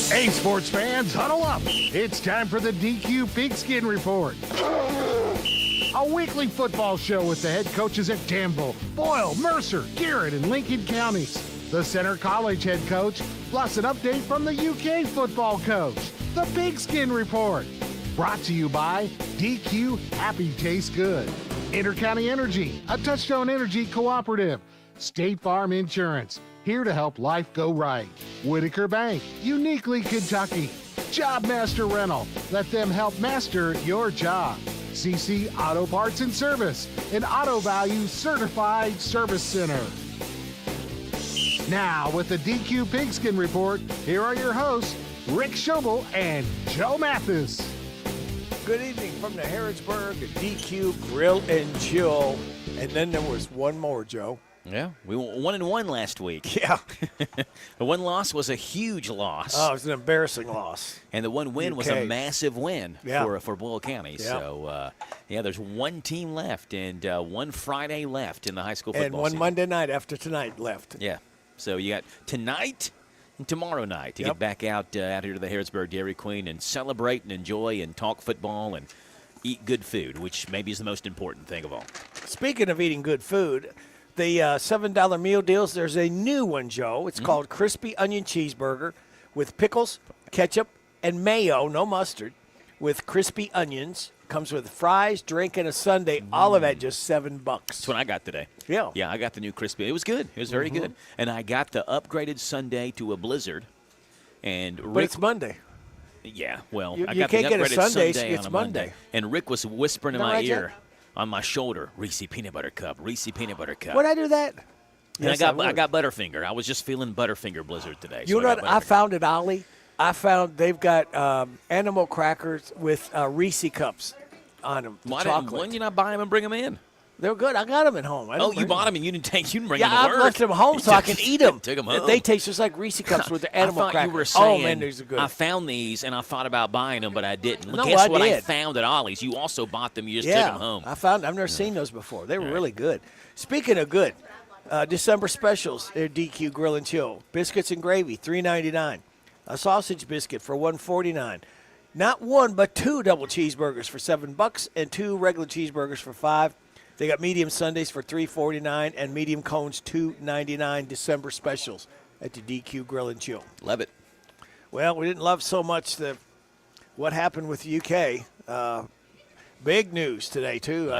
Hey, sports fans, huddle up. It's time for the DQ Pigskin Report. A weekly football show with the head coaches at Danville, Boyle, Mercer, Garrett, and Lincoln counties. The Center College head coach, plus an update from the UK football coach. The Pigskin Report. Brought to you by DQ Happy Tastes Good. Intercounty Energy, a Touchstone Energy cooperative. State Farm Insurance, here to help life go right. Whitaker Bank, uniquely Kentucky. Job Master Rental, let them help master your job. CC Auto Parts and Service, an Auto Value Certified Service Center. Now, with the DQ Pigskin Report, here are your hosts, Rick Schobel and Joe Mathis. Good evening from the Harrodsburg DQ Grill and Chill. And then there was one more, Joe. Yeah, we won 1-1 last week. Yeah. The one loss was a huge loss. Oh, it was an embarrassing loss. And the one win was a massive win for Boyle County. Yeah. So, there's one team left and one Friday left in the high school football season. And one Monday night after tonight left. Yeah. So you got tonight and tomorrow night to get back out here to the Harrodsburg Dairy Queen and celebrate and enjoy and talk football and eat good food, which maybe is the most important thing of all. Speaking of eating good food, the $7 meal deals, there's a new one, Joe. It's called Crispy Onion Cheeseburger with pickles, ketchup, and mayo, no mustard, with crispy onions. Comes with fries, drink, and a sundae, all of that just $7. That's what I got today. Yeah. Yeah, I got the new crispy. It was good. It was very good. And I got the upgraded sundae to a Blizzard. But it's Monday. Yeah, well, you I got can't the get a upgraded Sunday, sundae it's on a Monday. And Rick was whispering in No, my right, ear, on my shoulder, Reese Peanut Butter Cup, Reese Peanut Butter Cup. Would I do that? And Yes, I got Butterfinger. I was just feeling Butterfinger Blizzard today. You know what I found at Ollie? I found they've got animal crackers with Reese cups on them. Why didn't you not buy them and bring them in? They're good. I got them at home. You bought them and you didn't bring them to I work. left them home so I can eat them. Took them home. They taste just like Reese cups with the animal I thought crackers. You were saying, man, these are good. I found these and I thought about buying them, but I didn't. No, Guess what did. I found at Ollie's? You also bought them. You just took them home. I've never seen those before. They were really good. Speaking of good, December specials at DQ Grill and Chill. Biscuits and gravy, $3.99. A sausage biscuit for $1.49. Not one, but two double cheeseburgers for $7 and two regular cheeseburgers for $5. They got medium sundaes for $3.49 and medium cones $2.99. December specials at the DQ Grill and Chill. Love it. Well, we didn't love so much what happened with the UK. Big news today too.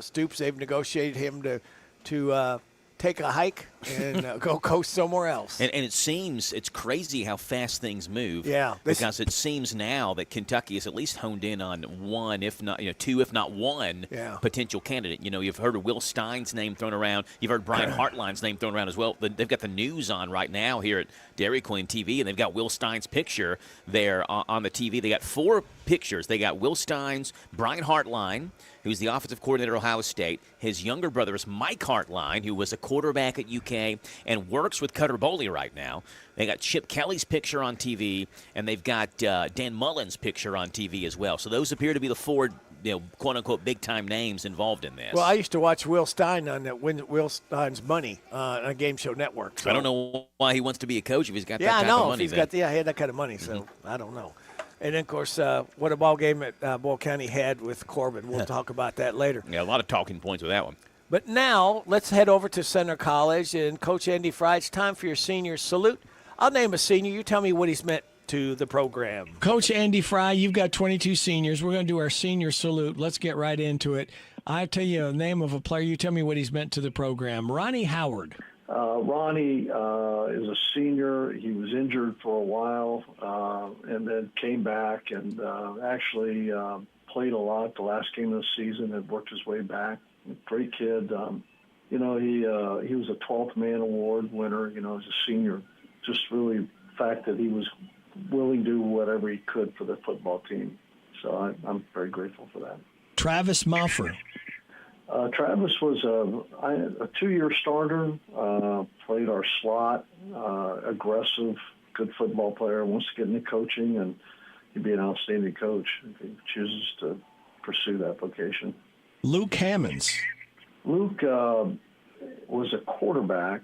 Stoops, they've negotiated him to take a hike and go coast somewhere else. And it's crazy how fast things move. Yeah. Because it seems now that Kentucky is at least honed in on one, if not two, if not one potential candidate. You know, you've heard of Will Stein's name thrown around. You've heard Brian Hartline's name thrown around as well. They've got the news on right now here at Dairy Queen TV, and they've got Will Stein's picture there on the TV. They got 4 pictures. They got Will Stein's, Brian Hartline, who's the offensive coordinator at Ohio State. His younger brother is Mike Hartline, who was a quarterback at UK and works with Cutter Boley right now. They got Chip Kelly's picture on TV, and they've got Dan Mullen's picture on TV as well. So those appear to be the 4, quote-unquote big-time names involved in this. Well, I used to watch Will Stein on that Will Stein's Money on Game Show Network. So. I don't know why he wants to be a coach if he's got that kind of money. If he had that kind of money, so I don't know. And then, of course, what a ball game at Boyle County had with Corbin. We'll talk about that later. Yeah, a lot of talking points with that one. But now, let's head over to Center College. And Coach Andy Fry, it's time for your senior salute. I'll name a senior. You tell me what he's meant to the program. Coach Andy Fry, you've got 22 seniors. We're going to do our senior salute. Let's get right into it. I'll tell you the name of a player. You tell me what he's meant to the program. Ronnie Howard. Ronnie is a senior. He was injured for a while and then came back and actually played a lot the last game of the season and worked his way back. Great kid. He was a 12th man award winner, as a senior. Just really the fact that he was willing to do whatever he could for the football team. So I'm very grateful for that. Travis Muffer. Travis was a 2-year starter, played our slot, aggressive, good football player, wants to get into coaching, and he'd be an outstanding coach if he chooses to pursue that vocation. Luke Hammonds. Luke was a quarterback,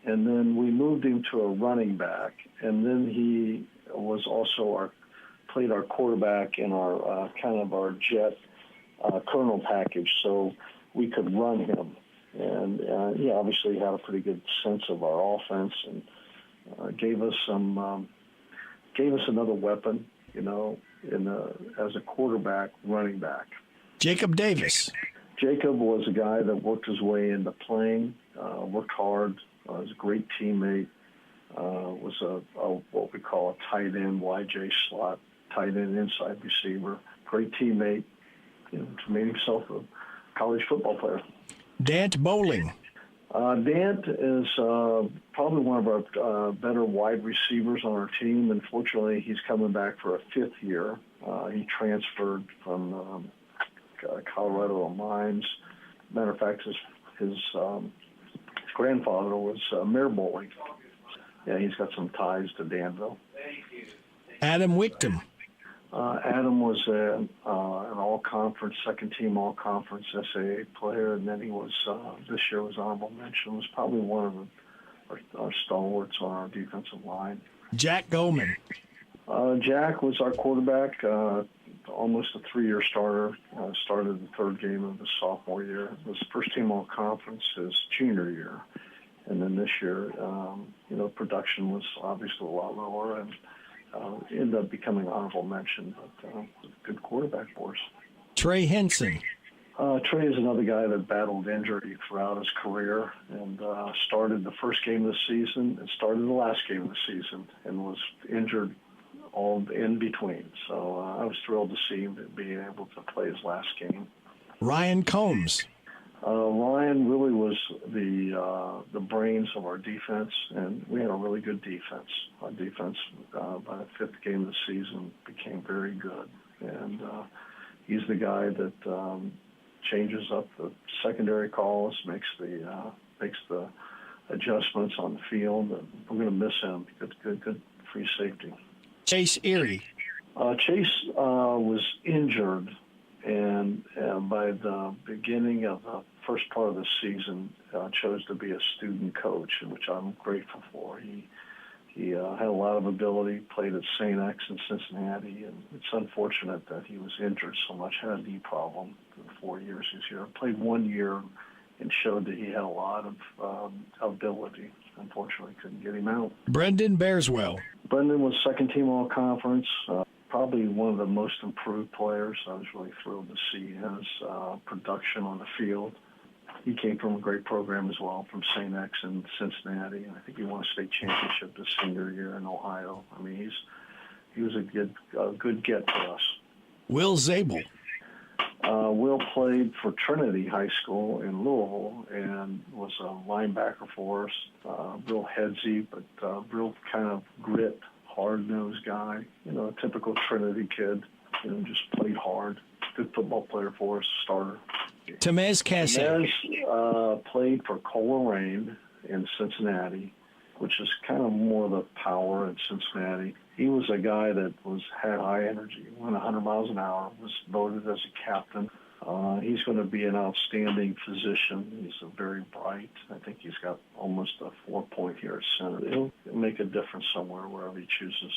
and then we moved him to a running back, and then he was was also played our quarterback in our kind of our jet kernel package, so we could run him. And he obviously had a pretty good sense of our offense, and gave us another weapon, as a quarterback, running back. Jacob Davis. Jacob was a guy that worked his way into playing, worked hard, was a great teammate, was what we call a tight end, YJ slot, tight end inside receiver, great teammate, made himself a college football player. Dant Bowling. Dant is probably one of our better wide receivers on our team. Unfortunately, he's coming back for a fifth year. He transferred from Colorado Mines. Matter of fact, his grandfather was Mayor Bowling. Yeah, he's got some ties to Danville. Adam Wichtem. Adam was an all-conference, second-team all-conference SAA player, and then he was, this year was honorable mention, was probably one of our stalwarts on our defensive line. Jack Goldman. Jack was our quarterback, almost a 3-year starter, started the third game of his sophomore year. It was first-team all-conference his junior year. And then this year, production was obviously a lot lower, and ended up becoming honorable mention, but good quarterback for us. Trey Henson. Trey is another guy that battled injury throughout his career, and started the first game of the season and started the last game of the season, and was injured all in between. So I was thrilled to see him being able to play his last game. Ryan Combs. Ryan really was the brains of our defense, and we had a really good defense. Our defense, by the fifth game of the season, became very good. And he's the guy that changes up the secondary calls, makes the adjustments on the field, and we're going to miss him. Good free safety. Chase Erie. Chase was injured, and by the beginning of the first part of the season, chose to be a student coach, which I'm grateful for. He had a lot of ability, played at St. X in Cincinnati, and it's unfortunate that he was injured so much, had a knee problem for the 4 years he's here. Played 1 year and showed that he had a lot of ability. Unfortunately, couldn't get him out. Brendan Bearswell. Brendan was second team all-conference, probably one of the most improved players. I was really thrilled to see his production on the field. He came from a great program as well, from St. X in Cincinnati. I think he won a state championship his senior year in Ohio. I mean, he was a good get for us. Will Zabel. Will played for Trinity High School in Louisville and was a linebacker for us. Real headsy, but real kind of grit, hard-nosed guy. A typical Trinity kid. Just played hard. Good football player for us, starter. Tamez Cassie. Tamez played for Coleraine in Cincinnati, which is kind of more the power in Cincinnati. He was a guy that had high energy, went 100 miles an hour, was voted as a captain. He's going to be an outstanding physician. He's very bright. I think he's got almost a 4-point here at center. He'll make a difference somewhere, wherever he chooses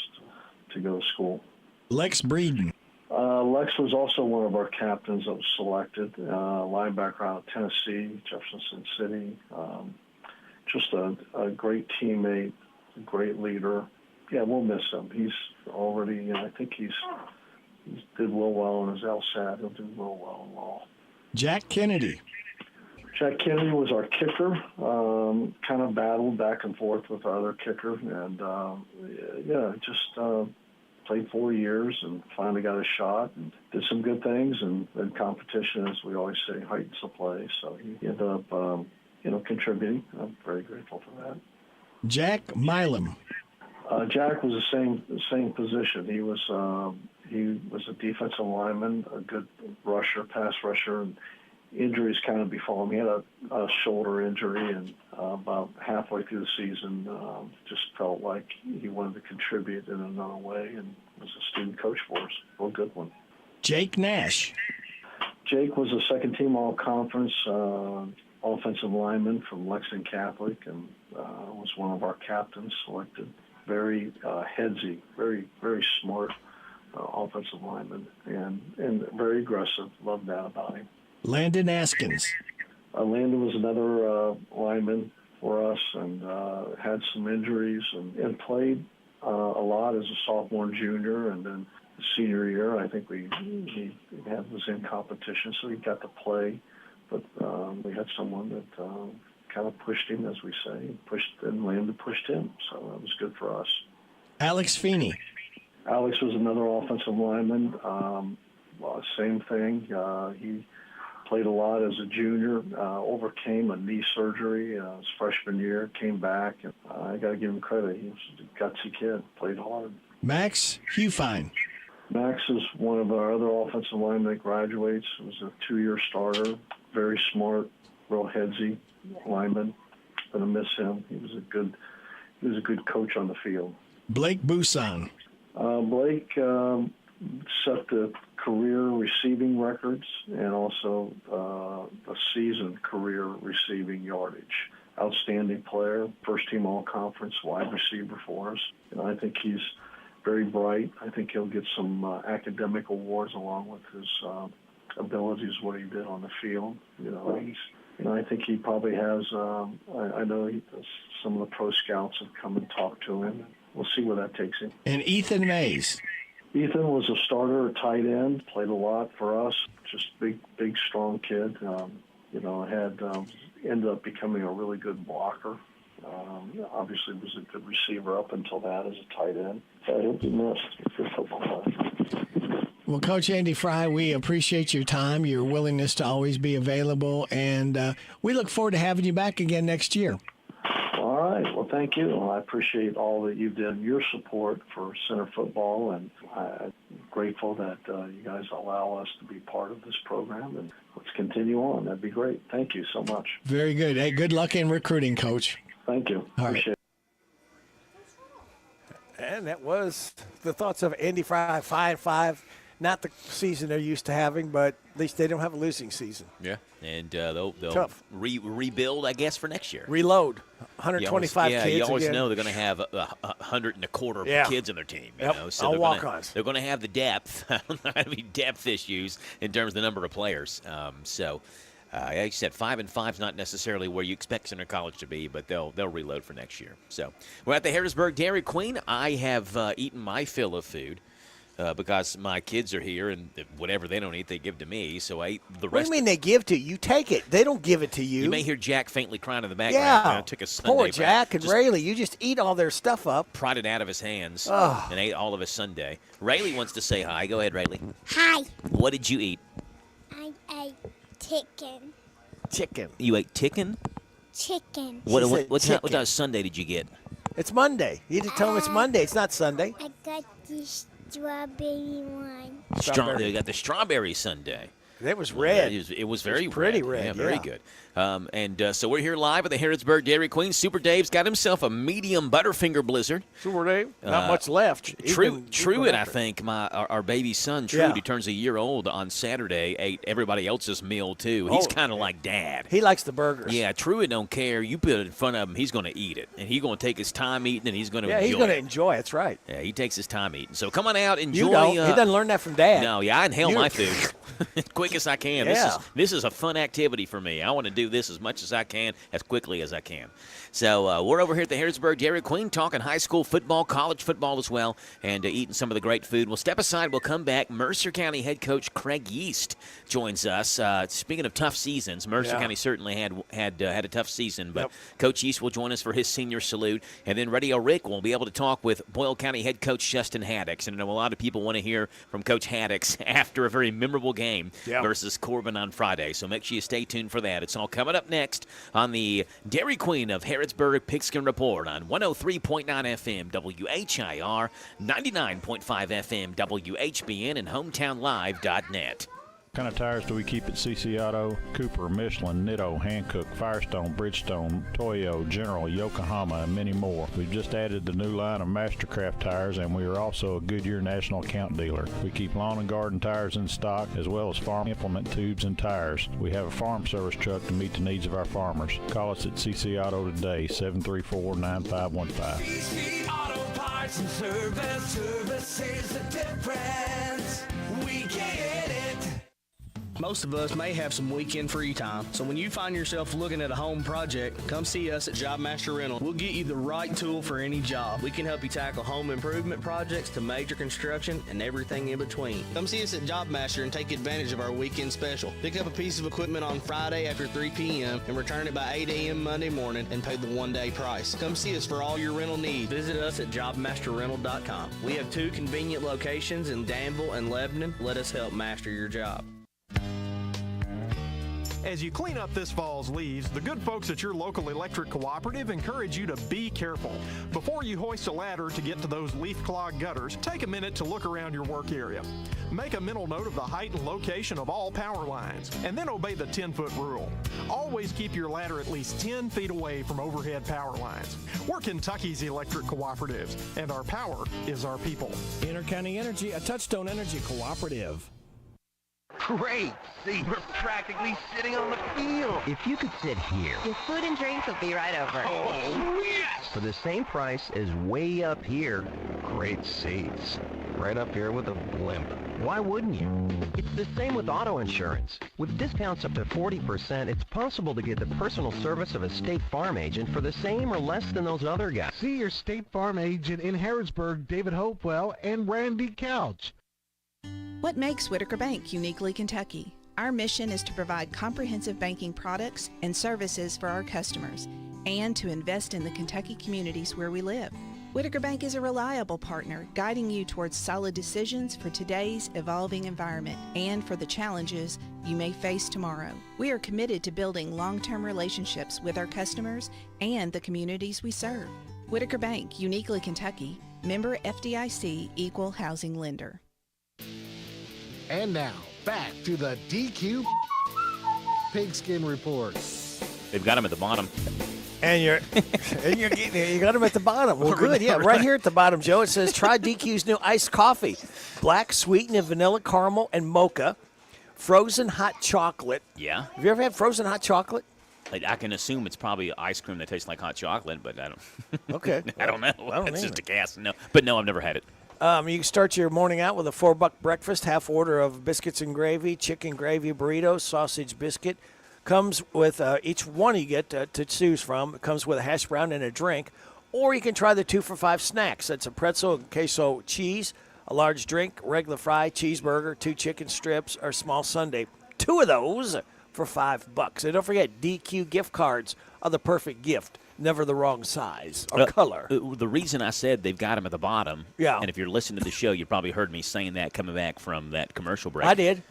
to go to school. Lex Breeden. Lex was also one of our captains that was selected, linebacker out of Tennessee, Jefferson City. Just a great teammate, a great leader. Yeah, we'll miss him. He's already, I think he's did real well in his LSAT. He'll do real well in law. Jack Kennedy was our kicker. Kind of battled back and forth with our other kicker, and just played 4 years and finally got a shot and did some good things. And competition, as we always say, heightens the play. So he ended up, contributing. I'm very grateful for that. Jack Milam. Jack was the same position. He was a defensive lineman, a good rusher, pass rusher, and injuries kind of befall him. He had a shoulder injury, and about halfway through the season, just felt like he wanted to contribute in another way, and was a student coach for us. Real good one. Jake Nash. Jake was a second-team all-conference offensive lineman from Lexington Catholic, and was one of our captains selected. very headsy, very, very smart offensive lineman, and very aggressive. Loved that about him. Landon Askins. Landon was another lineman for us, and had some injuries and played a lot as a sophomore and junior, and then the senior year I think he was in competition, so he got to play. But we had someone that kind of pushed him, as we say, and Landon pushed him, so that was good for us. Alex Feeney. Alex was another offensive lineman. Same thing. He played a lot as a junior, overcame a knee surgery his freshman year, came back, and I got to give him credit. He was a gutsy kid, played hard. Max Hufine. Max is one of our other offensive linemen that graduates. He was a 2-year starter, very smart, real headsy lineman. Gonna miss him. He was a good coach on the field. Blake Busan. Blake set the career receiving records and also a season career receiving yardage. Outstanding player, first team all-conference wide receiver for us. And I think he's very bright. I think he'll get some academic awards along with his abilities, what he did on the field. I think he probably has. I know some of the pro scouts have come and talked to him. We'll see where that takes him. And Ethan Mays. Ethan was a starter, a tight end, played a lot for us. Just big, strong kid. Ended up becoming a really good blocker. Obviously was a good receiver up until that as a tight end. He'll be missed. Good football player. Well, Coach Andy Fry, we appreciate your time, your willingness to always be available, and we look forward to having you back again next year. All right. Well, thank you. Well, I appreciate all that you've done, your support for center football, and I'm grateful that you guys allow us to be part of this program, and let's continue on. That'd be great. Thank you so much. Very good. Hey, good luck in recruiting, Coach. Thank you. Appreciate it. And that was the thoughts of Andy Fry, 5-5. Not the season they're used to having, but at least they don't have a losing season. Yeah, and they'll rebuild, I guess, for next year. Reload. 125 kids. You always again. know they're going to have 125 kids on their team. So all walk-ons. They're going to have the depth. There's not going to be depth issues in terms of the number of players. Like you said, 5-5 is not necessarily where you expect Center College to be, but they'll reload for next year. So we're at the Harrisburg Dairy Queen. I have eaten my fill of food. Because my kids are here, and whatever they don't eat, they give to me. So I eat the rest. What do you mean they give to you? You take it. They don't give it to you. You may hear Jack faintly crying in the background. Yeah. I took a Sunday poor Jack and just Rayleigh. You just eat all their stuff up. Pried it out of his hands and ate all of his Sunday. Rayleigh wants to say hi. Go ahead, Rayleigh. Hi. What did you eat? I ate chicken. Chicken. You ate chicken? Chicken. What time of Sunday did you get? It's Monday. You just tell them it's Monday. It's not Sunday. I got this strawberry one. They got the strawberry sundae. It was red. It was very pretty red. red. Yeah, very good. So we're here live at the Harrisburg Dairy Queen. Super Dave's got himself a medium Butterfinger Blizzard. Super Dave. Not much left. Truett, I think, our baby son, Truett, who turns a year old on Saturday, ate everybody else's meal, too. He's kind of like Dad. He likes the burgers. Yeah, Truett don't care. You put it in front of him, he's going to eat it. And he's going to take his time eating, and he's going to enjoy it. Yeah, he's going to enjoy it. That's right. Yeah, he takes his time eating. So come on out, enjoy. You don't. He doesn't learn that from Dad. No, I inhale my food as quick as I can. Yeah. This is a fun activity for me. I want to do this as much as I can, as quickly as I can. So we're over here at the Harrisburg Dairy Queen talking high school football, college football as well, and eating some of the great food. We'll step aside. We'll come back. Mercer County head coach Craig Yeast joins us. Speaking of tough seasons, Mercer County certainly had a tough season, but Coach Yeast will join us for his senior salute. And then Radio Rick will be able to talk with Boyle County head coach Justin Haddix. And I know a lot of people want to hear from Coach Haddix after a very memorable game versus Corbin on Friday. So make sure you stay tuned for that. It's all coming up next on the Dairy Queen of Harrisburg Pigskin Report on 103.9 FM WHIR, 99.5 FM WHBN, and HometownLive.net. What kind of tires do we keep at CC Auto? Cooper, Michelin, Nitto, Hankook, Firestone, Bridgestone, Toyo, General, Yokohama, and many more. We've just added the new line of Mastercraft tires, and we are also a Goodyear National Account dealer. We keep lawn and garden tires in stock, as well as farm implement tubes and tires. We have a farm service truck to meet the needs of our farmers. Call us at CC Auto today, 734-9515. parts and service. Service is the difference. We get it. Most of us may have some weekend free time, so when you find yourself looking at a home project, come see us at Job Master Rental. We'll get you the right tool for any job. We can help you tackle home improvement projects to major construction and everything in between. Come see us at Job Master and take advantage of our weekend special. Pick up a piece of equipment on Friday after 3 p.m. and return it by 8 a.m. Monday morning and pay the one-day price. Come see us for all your rental needs. Visit us at jobmasterrental.com. We have 2 convenient locations in Danville and Lebanon. Let us help master your job. As you clean up this fall's leaves, the good folks at your local electric cooperative encourage you to be careful. Before you hoist a ladder to get to those leaf-clogged gutters, take a minute to look around your work area. Make a mental note of the height and location of all power lines, and then obey the 10-foot rule. Always keep your ladder at least 10 feet away from overhead power lines. We're Kentucky's electric cooperatives, and our power is our people. Intercounty Energy, a Touchstone Energy cooperative. Great. See, we're practically sitting on the field. If you could sit here. Your food and drinks will be right over. Oh, yes! For the same price as way up here. Great seats. Right up here with a blimp. Why wouldn't you? It's the same with auto insurance. With discounts up to 40%, it's possible to get the personal service of a State Farm agent for the same or less than those other guys. See your State Farm agent in Harrisburg, David Hopewell, and Randy Couch. What makes Whitaker Bank uniquely Kentucky? Our mission is to provide comprehensive banking products and services for our customers and to invest in the Kentucky communities where we live. Whitaker Bank is a reliable partner, guiding you towards solid decisions for today's evolving environment and for the challenges you may face tomorrow. We are committed to building long-term relationships with our customers and the communities we serve. Whitaker Bank, uniquely Kentucky, member FDIC, equal housing lender. And now, back to the DQ Pigskin Report. They've got him at the bottom. And you got them at the bottom. Well, good. Yeah, right here at the bottom, Joe. It says, try DQ's new iced coffee. Black, sweetened, and vanilla caramel and mocha. Frozen hot chocolate. Yeah. Have you ever had frozen hot chocolate? I can assume it's probably ice cream that tastes like hot chocolate, but I don't. Okay. I don't know. I don't That's either. just a guess. No, but no, I've never had it. You can start your morning out with a $4 breakfast, half order of biscuits and gravy, chicken gravy burritos, sausage biscuit. Comes with each one you get to choose from. It comes with a hash brown and a drink. Or you can try the 2 for $5 snacks. That's a pretzel and queso cheese, a large drink, regular fry, cheeseburger, 2 chicken strips, or small sundae. 2 of those for $5. And don't forget, DQ gift cards are the perfect gift. Never the wrong size or color. The reason I said they've got them at the bottom, yeah. And if you're listening to the show, you probably heard me saying that coming back from that commercial break. I did.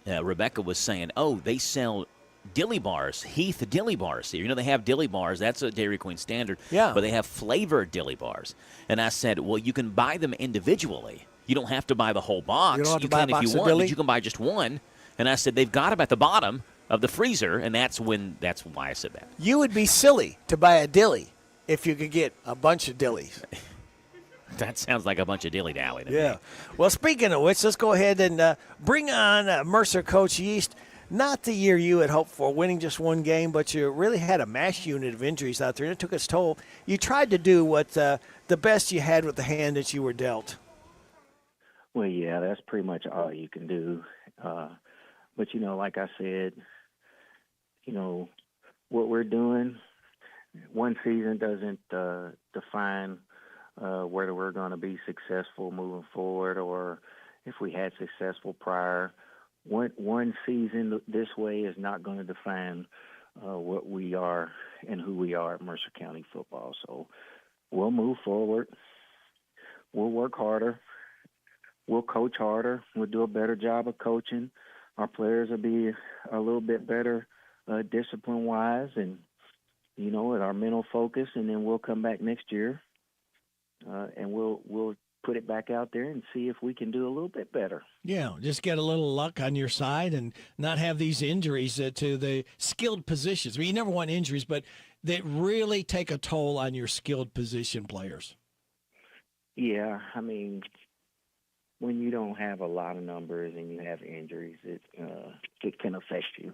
Rebecca was saying, they sell dilly bars, Heath dilly bars here. You know, they have dilly bars. That's a Dairy Queen standard. Yeah. But they have flavored dilly bars. And I said, well, you can buy them individually. You don't have to buy the whole box. You don't have to buy a box if you of want, dilly? but you can buy just one. And I said, they've got them at the bottom of the freezer, and that's why I said that. You would be silly to buy a dilly if you could get a bunch of dillies. That sounds like a bunch of dilly-dally to Yeah. me. Well, speaking of which, let's go ahead and bring on Mercer Coach Yeast. Not the year you had hoped for, winning just one game, but you really had a mash unit of injuries out there, and it took its toll. You tried to do what the best you had with the hand that you were dealt. Well, yeah, that's pretty much all you can do. But, like I said, what we're doing, one season doesn't define whether we're going to be successful moving forward or if we had successful prior. One season this way is not going to define what we are and who we are at Mercer County football. So we'll move forward. We'll work harder. We'll coach harder. We'll do a better job of coaching. Our players will be a little bit better discipline-wise and, with our mental focus, and then we'll come back next year and we'll put it back out there and see if we can do a little bit better. Yeah, just get a little luck on your side and not have these injuries to the skilled positions. I mean, you never want injuries, but they really take a toll on your skilled position players. Yeah, I mean, when you don't have a lot of numbers and you have injuries, it can affect you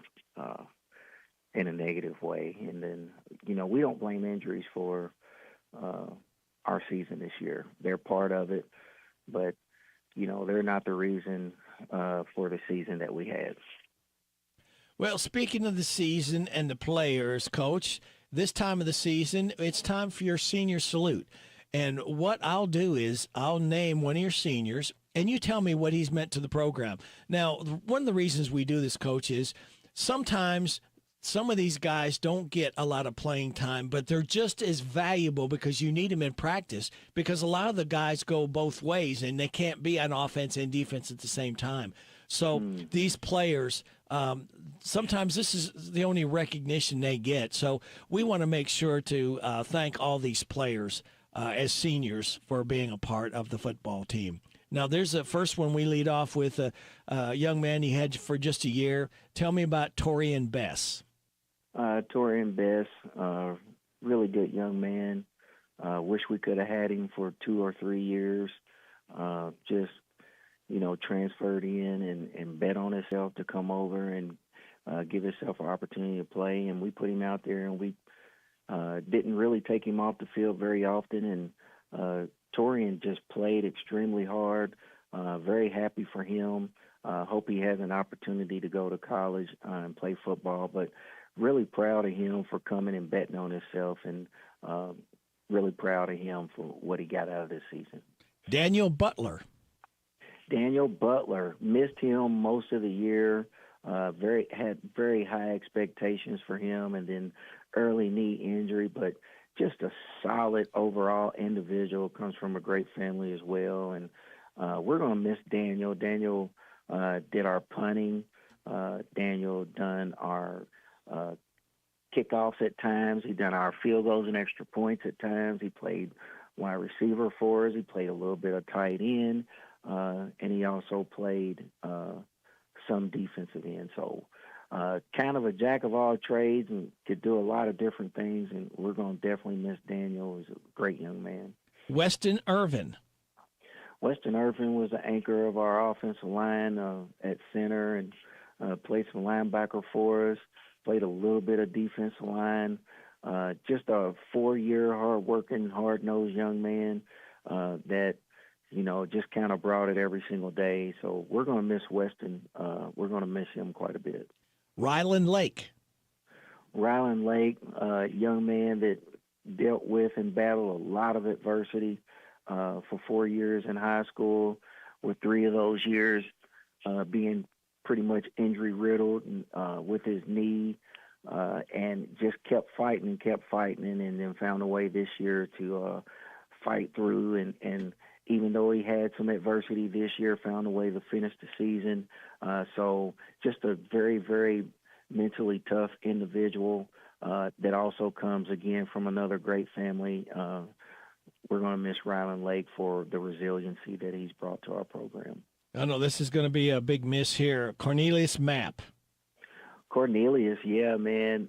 in a negative way. And then, we don't blame injuries for our season this year. They're part of it, but they're not the reason for the season that we had. Well, speaking of the season and the players, Coach, this time of the season, it's time for your senior salute. And what I'll do is I'll name one of your seniors, and you tell me what he's meant to the program. Now, one of the reasons we do this, Coach, is sometimes some of these guys don't get a lot of playing time, but they're just as valuable because you need them in practice, because a lot of the guys go both ways, and they can't be on offense and defense at the same time. So these players, sometimes this is the only recognition they get. So we want to make sure to thank all these players as seniors for being a part of the football team. Now, there's the first one we lead off with a young man you had for just a year. Tell me about Torian Bess. Torian Bess, really good young man. Wish we could have had him for 2 or 3 years. Just transferred in and bet on himself to come over and give himself an opportunity to play. And we put him out there, and we didn't really take him off the field very often. And Torian just played extremely hard. Very happy for him. Hope he has an opportunity to go to college and play football. But really proud of him for coming and betting on himself, and really proud of him for what he got out of this season. Daniel Butler. Daniel Butler, missed him most of the year. Had very high expectations for him, and then early knee injury, but just a solid overall individual. Comes from a great family as well, and we're going to miss Daniel. Daniel did our punting. Daniel done our kickoffs at times. He done our field goals and extra points at times. He played wide receiver for us. He played a little bit of tight end. And he also played some defensive end. So kind of a jack of all trades and could do a lot of different things, and we're going to definitely miss Daniel. He's a great young man. Weston Irvin. Weston Irvin was the anchor of our offensive line at center, and played some linebacker for us, played a little bit of defensive line. Just a 4-year hard-working, hard-nosed young man that just kind of brought it every single day. So we're going to miss Weston. We're going to miss him quite a bit. Ryland Lake. Ryland Lake, young man that dealt with and battled a lot of adversity for 4 years in high school, with 3 of those years being pretty much injury-riddled with his knee, and just kept fighting, and then found a way this year to fight through and even though he had some adversity this year, found a way to finish the season. So just a very, very mentally tough individual that also comes, again, from another great family. We're going to miss Ryland Lake for the resiliency that he's brought to our program. I know this is going to be a big miss here. Cornelius Mapp. Cornelius, yeah, man.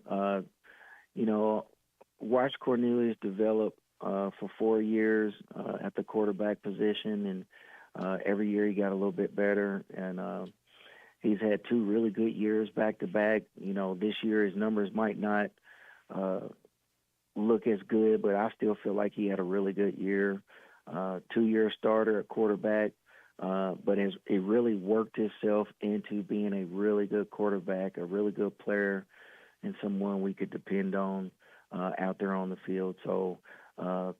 Watch Cornelius develop for 4 years at the quarterback position, and every year he got a little bit better, and he's had 2 really good years back-to-back. This year his numbers might not look as good, but I still feel like he had a really good year. 2-year starter at quarterback, but he really worked himself into being a really good quarterback, a really good player, and someone we could depend on out there on the field. So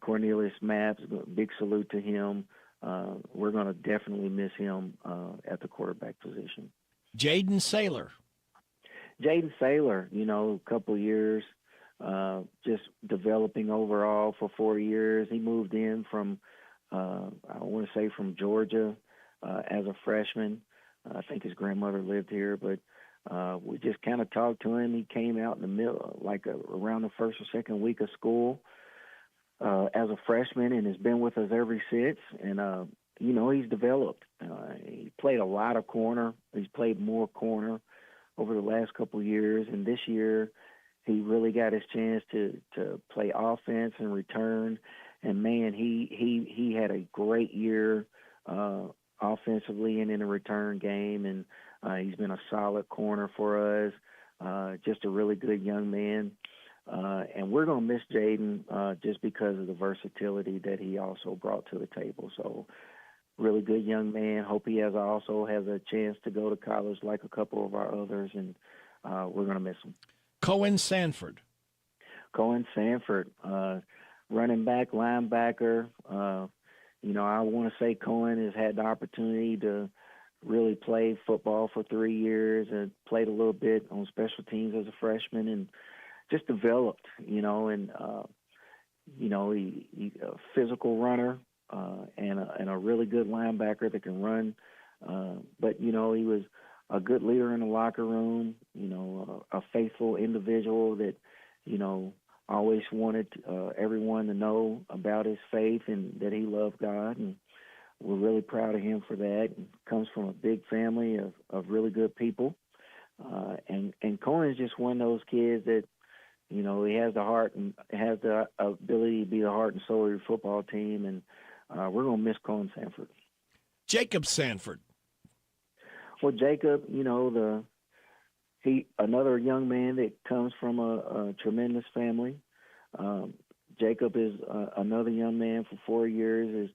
Cornelius Maps, big salute to him. We're going to definitely miss him at the quarterback position. Jaden Saylor. Jaden Saylor, a couple of years, just developing overall for 4 years. He moved in from, I want to say from Georgia as a freshman. I think his grandmother lived here, but we just kind of talked to him. He came out in the middle, around the first or second week of school as a freshman, and has been with us ever since. And, he's developed. He played a lot of corner. He's played more corner over the last couple of years. And this year he really got his chance to play offense and return. And, man, he had a great year offensively and in the return game. And he's been a solid corner for us. Just a really good young man. And we're going to miss Jaden just because of the versatility that he also brought to the table. So really good young man. Hope he also has a chance to go to college like a couple of our others, and we're going to miss him. Cohen Sanford. Cohen Sanford, running back, linebacker. I want to say Cohen has had the opportunity to really play football for 3 years and played a little bit on special teams as a freshman and just developed, he's a physical runner and a really good linebacker that can run. But he was a good leader in the locker room, a faithful individual that, always wanted everyone to know about his faith and that he loved God. And we're really proud of him for that. And comes from a big family of really good people. And Cohen is just one of those kids that, he has the heart and has the ability to be the heart and soul of your football team. And we're going to miss Cohen Sanford. Jacob Sanford. Well, Jacob, another young man that comes from a tremendous family. Jacob is another young man for 4 years, has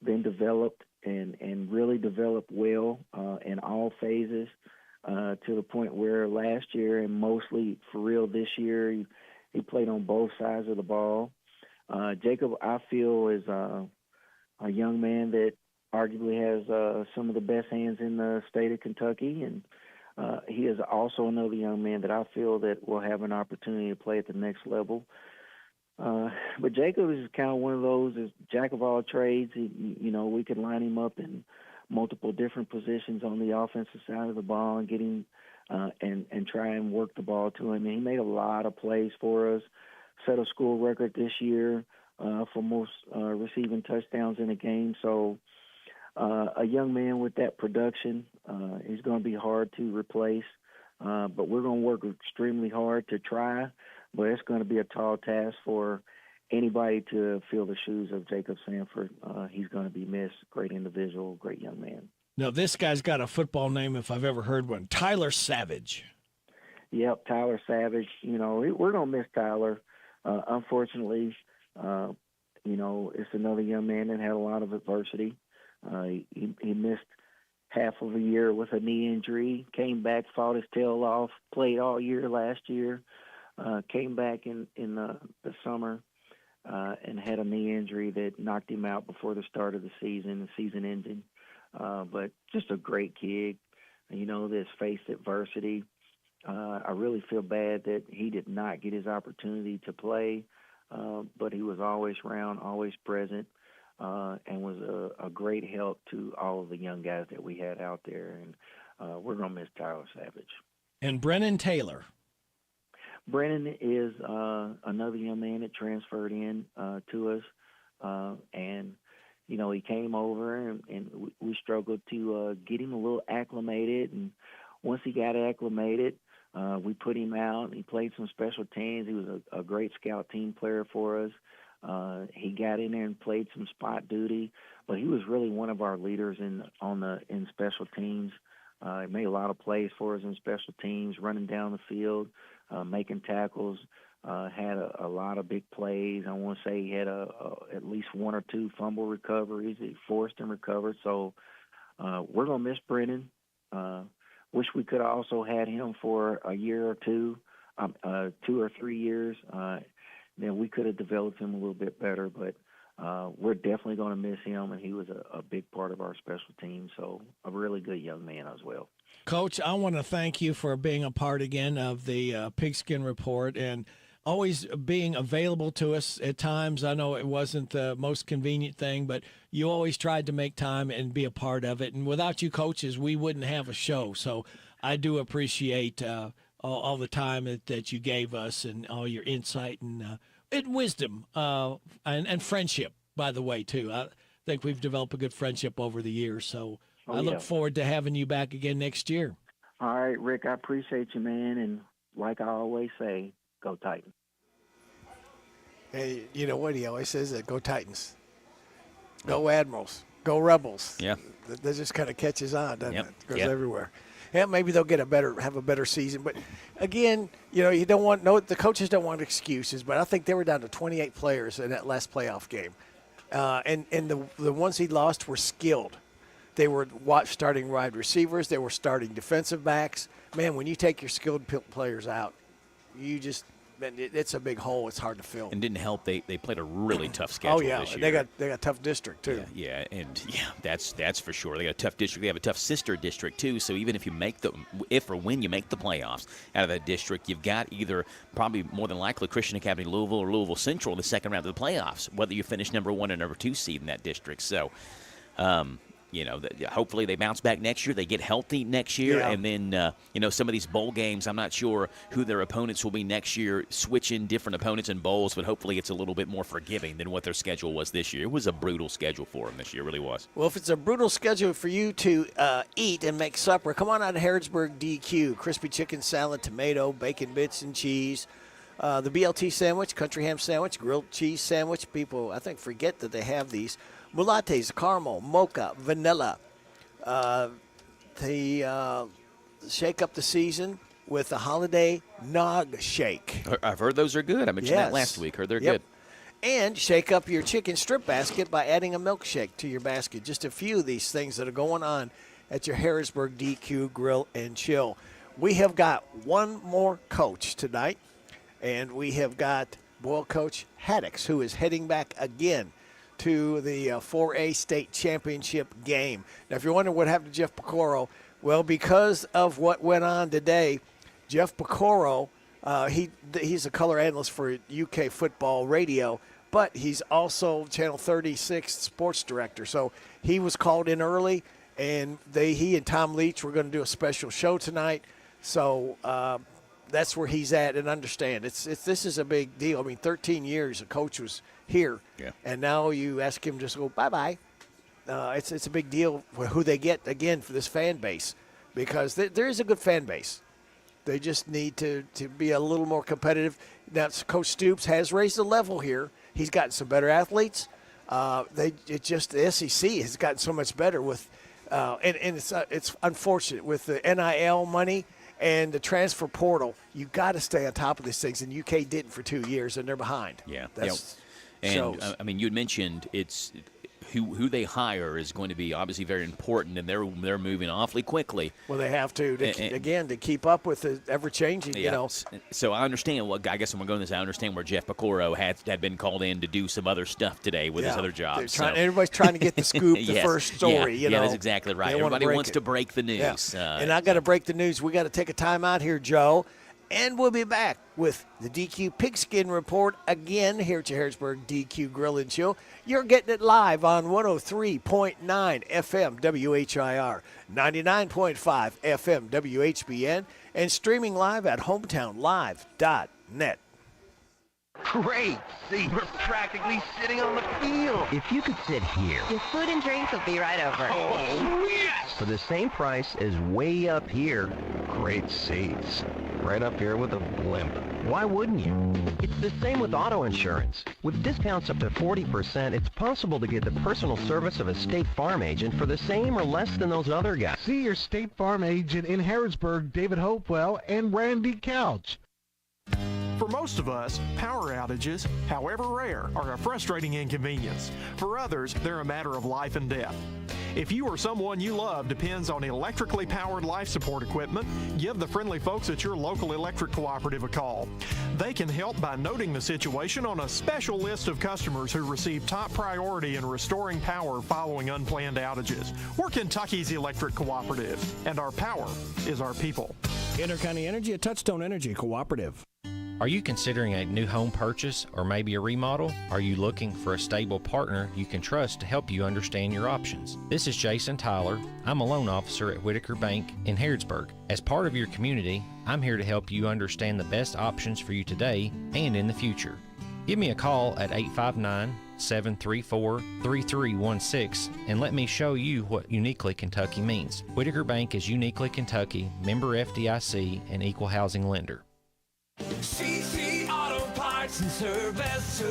been developed and really developed well in all phases to the point where last year and mostly for real this year, he played on both sides of the ball. Jacob, I feel, is a young man that arguably has some of the best hands in the state of Kentucky, and he is also another young man that I feel that will have an opportunity to play at the next level. But Jacob is kind of one of those, is jack of all trades. We could line him up in multiple different positions on the offensive side of the ball and get him and try and work the ball to him. And he made a lot of plays for us, set a school record this year for most receiving touchdowns in a game. So a young man with that production is going to be hard to replace, but we're going to work extremely hard to try, but it's going to be a tall task for anybody to fill the shoes of Jacob Sanford. He's going to be missed. Great individual, great young man. Now, this guy's got a football name if I've ever heard one. Tyler Savage. Yep, Tyler Savage. We're going to miss Tyler. Unfortunately, it's another young man that had a lot of adversity. He missed half of a year with a knee injury, came back, fought his tail off, played all year last year, came back in the summer and had a knee injury that knocked him out before the start of the season ending. But just a great kid, that's faced adversity. I really feel bad that he did not get his opportunity to play, but he was always around, always present. And was a great help to all of the young guys that we had out there. And we're going to miss Tyler Savage. And Brennan Taylor. Brennan is another young man that transferred in to us. And, he came over and we struggled to get him a little acclimated. And once he got acclimated, we put him out and he played some special teams. He was a great scout team player for us. He got in there and played some spot duty, but he was really one of our leaders in special teams. He made a lot of plays for us in special teams, running down the field, making tackles, had a lot of big plays. I want to say he had at least one or two fumble recoveries. He forced and recovered. So we're going to miss Brennan. Wish we could have also had him for a year or 2 or 3 years. Then we could have developed him a little bit better, but we're definitely going to miss him, and he was a big part of our special team, so a really good young man as well. Coach, I want to thank you for being a part again of the Pigskin Report and always being available to us at times. I know it wasn't the most convenient thing, but you always tried to make time and be a part of it, and without you coaches, we wouldn't have a show, so I do appreciate all the time that you gave us and all your insight and wisdom and friendship, by the way, too. I think we've developed a good friendship over the years, so I look forward to having you back again next year. All right, Rick, I appreciate you, man, and like I always say, go Titans. Hey, you know what he always says? Go Titans. Go Admirals. Go Rebels. Yeah. That just kind of catches on, doesn't it? It goes everywhere. Yeah, maybe they'll have a better season. But again, you don't want the coaches don't want excuses. But I think they were down to 28 players in that last playoff game, and the ones he lost were skilled. They were starting wide receivers. They were starting defensive backs. Man, when you take your skilled players out, it's a big hole. It's hard to fill. And didn't help. They played a really tough schedule this year. They got a tough district too. Yeah, that's for sure. They got a tough district. They have a tough sister district too. So even if or when you make the playoffs out of that district, you've got either probably more than likely Christian Academy Louisville or Louisville Central in the second round of the playoffs, whether you finish number 1 or number 2 seed in that district. So. Hopefully they bounce back next year. They get healthy next year. And then, some of these bowl games, I'm not sure who their opponents will be next year, switch in different opponents in bowls, but hopefully it's a little bit more forgiving than what their schedule was this year. It was a brutal schedule for them this year. It really was. Well, if it's a brutal schedule for you to eat and make supper, come on out to Harrodsburg DQ. Crispy chicken salad, tomato, bacon bits and cheese. The BLT sandwich, country ham sandwich, grilled cheese sandwich. People, I think, forget that they have these. Mulattes, caramel, mocha, vanilla. They shake up the season with a holiday nog shake. I've heard those are good. I mentioned that last week. Heard they're good. And shake up your chicken strip basket by adding a milkshake to your basket. Just a few of these things that are going on at your Harrisburg DQ Grill and Chill. We have got one more coach tonight, and we have got Boyle coach Haddix, who is heading back again to the 4A state championship game. Now, if you're wondering what happened to Jeff Picoro, well, because of what went on today, Jeff Picoro, he's a color analyst for UK Football Radio, but he's also Channel 36 sports director. So he was called in early, and he and Tom Leach were going to do a special show tonight. So that's where he's at. And understand, this is a big deal. I mean, 13 years a coach was here, and now you ask him just to go bye-bye. It's a big deal for who they get, again, for this fan base, because there is a good fan base. They just need to be a little more competitive. Now, Coach Stoops has raised the level here. He's gotten some better athletes. The SEC has gotten so much better with, and it's unfortunate with the NIL money and the transfer portal. You got to stay on top of these things, and UK didn't for 2 years, and they're behind. Yeah, shows. I mean, you had mentioned it's who they hire is going to be obviously very important, and they're moving awfully quickly. Well, they have to keep up with the ever-changing, So I understand. Well, I guess when we're going this, I understand where Jeff Picoro had been called in to do some other stuff today with his other jobs. Everybody's trying to get the scoop, the first story. Yeah, that's exactly right. Everybody wants to break the news. Yeah. And I got to break the news. We got to take a time out here, Joe. And we'll be back with the DQ Pigskin Report again here at your Harrisburg DQ Grill and Chill. You're getting it live on 103.9 FM WHIR, 99.5 FM WHBN, and streaming live at hometownlive.net. Great seat. We're practically sitting on the field. If you could sit here. Your food and drinks will be right over. Oh, yes! For the same price as way up here, great seats. Right up here with a blimp. Why wouldn't you? It's the same with auto insurance. With discounts up to 40%, it's possible to get the personal service of a State Farm agent for the same or less than those other guys. See your State Farm agent in Harrisburg, David Hopewell, and Randy Couch. For most of us, power outages, however rare, are a frustrating inconvenience. For others, they're a matter of life and death. If you or someone you love depends on electrically powered life support equipment, give the friendly folks at your local electric cooperative a call. They can help by noting the situation on a special list of customers who receive top priority in restoring power following unplanned outages. We're Kentucky's electric cooperative, and our power is our people. Intercounty Energy, a Touchstone Energy cooperative. Are you considering a new home purchase or maybe a remodel? Are you looking for a stable partner you can trust to help you understand your options? This is Jason Tyler. I'm a loan officer at Whitaker Bank in Harrodsburg. As part of your community, I'm here to help you understand the best options for you today and in the future. Give me a call at 859-734-3316 and let me show you what Uniquely Kentucky means. Whitaker Bank is Uniquely Kentucky, member FDIC, and equal housing lender. CC Auto Parts and Service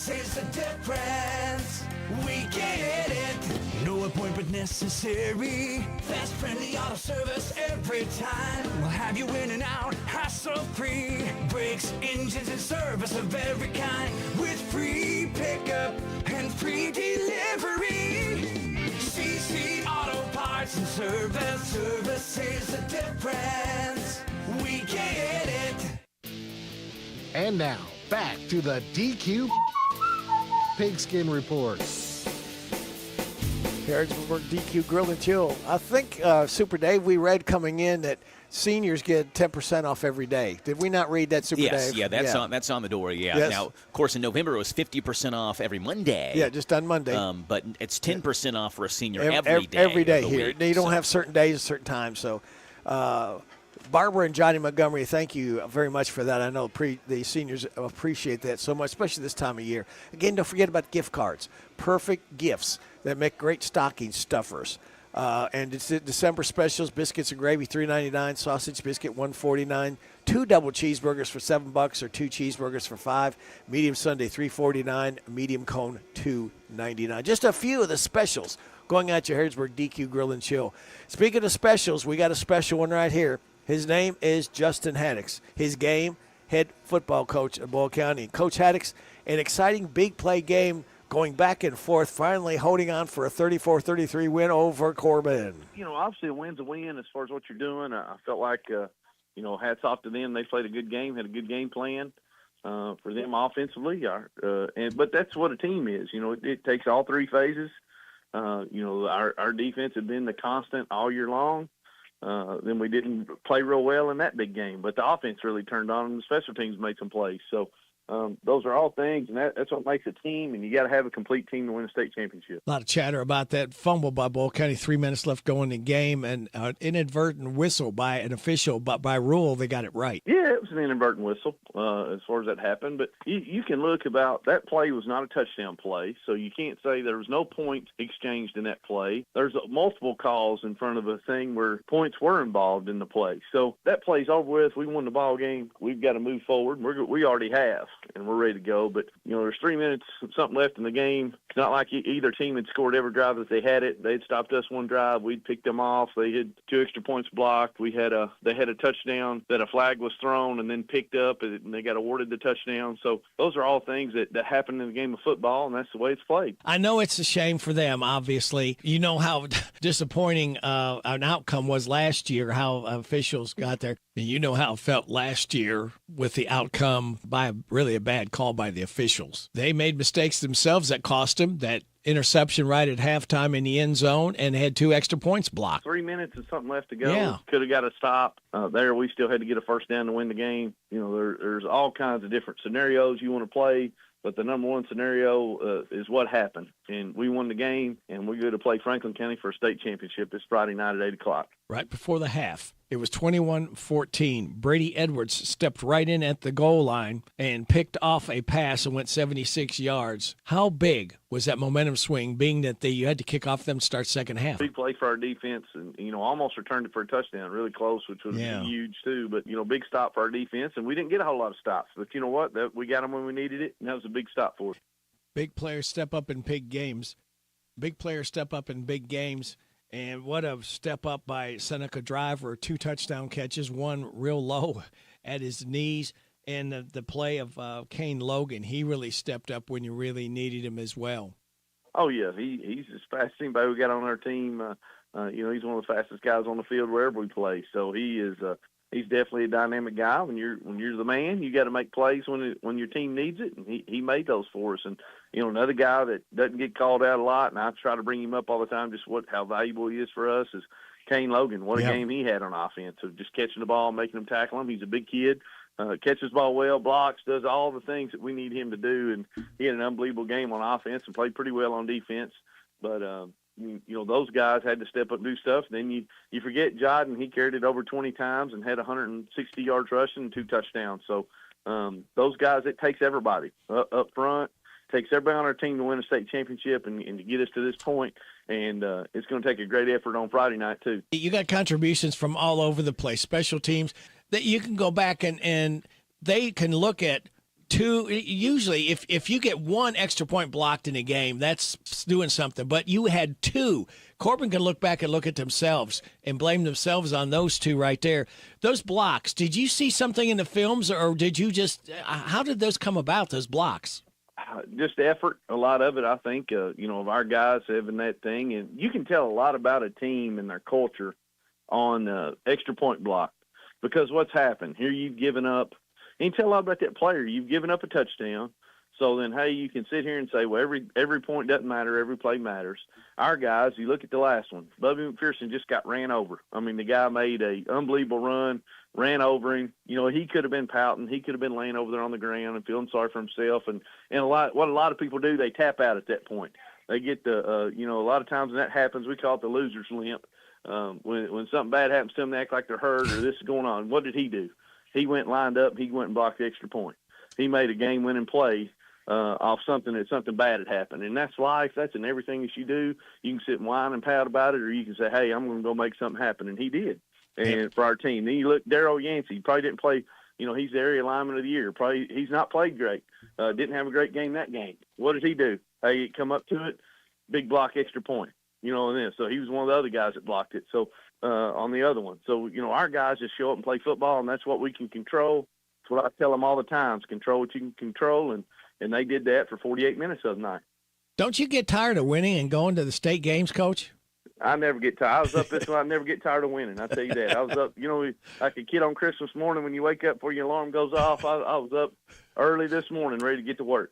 is the difference. We get it. No No appointment necessary. Fast, friendly auto service every time. We'll have you in and out, hassle-free. Brakes, engines, and service of every kind. With free pickup and free delivery. CC Auto Parts and Service. Service is the difference. We get it. And now, back to the DQ Pigskin Report. Harrodsburg DQ Grill and Chill. I think, Super Dave, we read coming in that seniors get 10% off every day. Did we not read that, Super yes, Dave? Yeah, that's on the door, yeah. Yes. Now, of course, in November it was 50% off every Monday. Yeah, just on Monday. But it's 10% off for a senior every day. Every day here. Week, you don't have certain days, certain times. So, Barbara and Johnny Montgomery, thank you very much for that. I know the seniors appreciate that so much, especially this time of year. Again, don't forget about gift cards. Perfect gifts that make great stocking stuffers. And it's the December specials: biscuits and gravy, $3.99; sausage biscuit, $1.49; 2 double cheeseburgers for $7, or 2 cheeseburgers for $5; medium sundae, $3.49; medium cone, $2.99. Just a few of the specials going at your Harrodsburg DQ Grill and Chill. Speaking of specials, we got a special one right here. His name is Justin Haddix. His game, head football coach at Boyle County. Coach Haddix, an exciting big play game going back and forth, finally holding on for a 34-33 win over Corbin. Obviously a win's a win as far as what you're doing. I felt like, hats off to them. They played a good game, had a good game plan for them offensively. But that's what a team is. It takes all three phases. Our defense had been the constant all year long. Then we didn't play real well in that big game, but the offense really turned on, and the special teams made some plays. So those are all things, and that's what makes a team, and you got to have a complete team to win a state championship. A lot of chatter about that fumble by Boyle County, 3 minutes left going in the game, and an inadvertent whistle by an official, but by rule, they got it right. Yeah, it was an inadvertent whistle as far as that happened, but you can look about that play was not a touchdown play, so you can't say there was no points exchanged in that play. There's multiple calls in front of a thing where points were involved in the play. So that play's over with. We won the ball game. We've got to move forward. We already have, and we're ready to go. But, there's 3 minutes, something left in the game. It's not like either team had scored every drive that they had it. They'd stopped us one drive. We'd picked them off. They had 2 extra points blocked. They had a touchdown that a flag was thrown and then picked up, and they got awarded the touchdown. So those are all things that happen in the game of football, and that's the way it's played. I know it's a shame for them, obviously. You know how disappointing an outcome was last year, how officials got there. And you know how it felt last year with the outcome by really a bad call by the officials. They made mistakes themselves that cost them that interception right at halftime in the end zone and had 2 extra points blocked. 3 minutes and something left to go. Yeah. Could have got a stop. There we still had to get a first down to win the game. There's all kinds of different scenarios you want to play. But the number one scenario is what happened. And we won the game, and we're going to play Franklin County for a state championship this Friday night at 8 o'clock. Right before the half, it was 21-14. Brady Edwards stepped right in at the goal line and picked off a pass and went 76 yards. How big was that momentum swing, being that you had to kick off them to start second half? Big play for our defense, and, almost returned it for a touchdown, really close, which was huge too. But, big stop for our defense, and we didn't get a whole lot of stops. But you know what? We got them when we needed it, and that was a big stop for us. Big players step up in big games. Big players step up in big games. And what a step up by Seneca Driver, 2 touchdown catches, one real low at his knees. And the play of Kane Logan, he really stepped up when you really needed him as well. Oh, yeah, he's as fast as anybody we got on our team. He's one of the fastest guys on the field wherever we play. So he is he's definitely a dynamic guy. When you're the man, you got to make plays when your team needs it, and he made those for us. And another guy that doesn't get called out a lot, and I try to bring him up all the time, just how valuable he is for us, is Kane Logan. What a game he had on offense, of just catching the ball, making him tackle him. He's a big kid, catches the ball well, blocks, does all the things that we need him to do. And he had an unbelievable game on offense and played pretty well on defense. But those guys had to step up and do stuff. Then you forget Jodden. He carried it over 20 times and had 160 yards rushing and 2 touchdowns. So those guys, it takes everybody up front, takes everybody on our team to win a state championship and to get us to this point. And it's going to take a great effort on Friday night, too. You got contributions from all over the place, special teams, that you can go back and they can look at two. Usually, if you get one extra point blocked in a game, that's doing something. But you had two. Corbin can look back and look at themselves and blame themselves on those two right there. Those blocks, did you see something in the films, or did you just how did those come about, those blocks? Just effort, a lot of it, I think, of our guys having that thing. And you can tell a lot about a team and their culture on extra point block, because what's happened here, you've given up, and you tell a lot about that player. You've given up a touchdown. So then, hey, you can sit here and say, well, every point doesn't matter, every play matters. Our guys, you look at the last one, Bubby McPherson just got ran over. I mean, the guy made a unbelievable run, ran over him. He could have been pouting. He could have been laying over there on the ground and feeling sorry for himself. And what a lot of people do, they tap out at that point. They get a lot of times when that happens, we call it the loser's limp. When something bad happens to them, they act like they're hurt or this is going on. What did he do? He went lined up. He went and blocked the extra point. He made a game-winning play off something bad had happened. And that's life. That's in everything that you do. You can sit and whine and pout about it, or you can say, hey, I'm going to go make something happen. And he did. And for our team. Then you look, Darryl Yancey, probably didn't play, he's the area lineman of the year. Probably he's not played great. Didn't have a great game that game. What did he do? Hey, come up to it, big block, extra point. And then so he was one of the other guys that blocked it. So on the other one. So, our guys just show up and play football, and that's what we can control. That's what I tell them all the time, is control what you can control, and they did that for 48 minutes of the night. Don't you get tired of winning and going to the state games, Coach? I never get tired. I was up this one. I never get tired of winning. I tell you that. I was up, like a kid on Christmas morning when you wake up before your alarm goes off. I was up early this morning ready to get to work.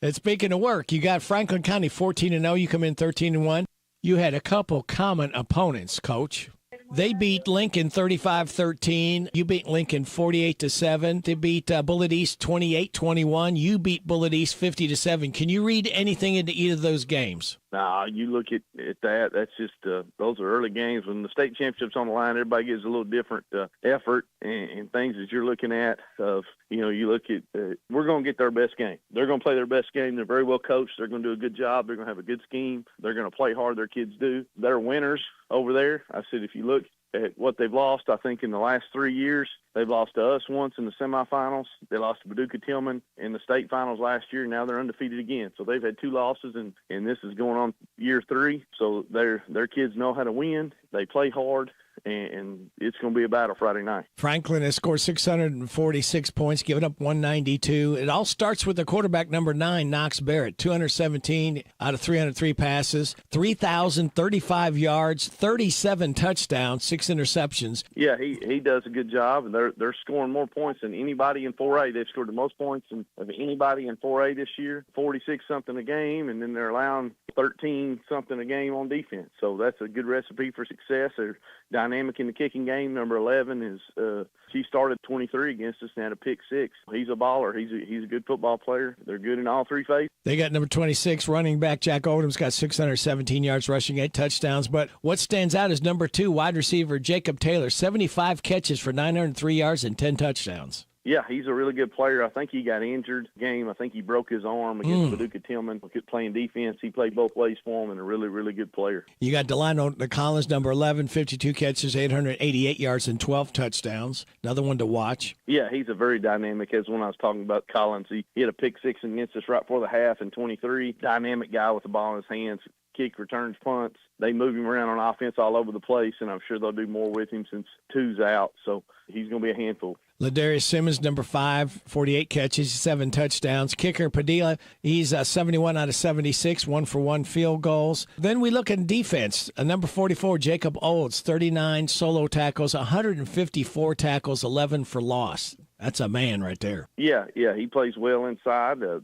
And speaking of work, you got Franklin County 14-0. You come in 13-1. You had a couple common opponents, Coach. They beat Lincoln 35-13. You beat Lincoln 48-7. They beat Bullitt East 28-21. You beat Bullitt East 50-7. Can you read anything into either of those games? Nah, you look at that. That's just those are early games. When the state championship's on the line, everybody gives a little different effort and things that you're looking at. You look at we're going to get their best game. They're going to play their best game. They're very well coached. They're going to do a good job. They're going to have a good scheme. They're going to play hard. Their kids do. They're winners over there. I said, if you look at what they've lost, I think in the last 3 years, they've lost to us once in the semifinals. They lost to Paducah Tillman in the state finals last year. Now they're undefeated again. So they've had 2 losses, and this is going on year 3. So their kids know how to win. They play hard, and it's going to be a battle Friday night. Franklin has scored 646 points, given up 192. It all starts with the quarterback, number 9, Knox Barrett, 217 out of 303 passes, 3,035 yards, 37 touchdowns, 6 interceptions. Yeah, he does a good job, and they're scoring more points than anybody in 4A. They've scored the most points of anybody in 4A this year, 46-something a game, and then they're allowing 13-something a game on defense. So that's a good recipe for success. They're dynamic in the kicking game. Number 11 is she started 23 against us and had a pick 6. He's a baller. He's a good football player. They're good in all 3 phases. They got number 26 running back Jack Oldham's got 617 yards rushing, 8 touchdowns. But what stands out is number 2 wide receiver Jacob Taylor, 75 catches for 903 yards and 10 touchdowns. Yeah, he's a really good player. I think he got injured game. I think he broke his arm against Paducah Tillman. Playing defense, he played both ways for him, and a really, really good player. You got Delano Collins, number 11, 52 catches, 888 yards, and 12 touchdowns. Another one to watch. Yeah, he's a very dynamic. As when I was talking about Collins, he had a pick 6 against us right before the half in 23. Dynamic guy with the ball in his hands. Kick, returns, punts. They move him around on offense all over the place, and I'm sure they'll do more with him since 2's out. So he's going to be a handful. Ladarius Simmons, number 5, 48 catches, 7 touchdowns. Kicker Padilla, he's 71 out of 76, 1-for-1 field goals. Then we look at defense. Number 44, Jacob Olds, 39 solo tackles, 154 tackles, 11 for loss. That's a man right there. Yeah, he plays well inside. Like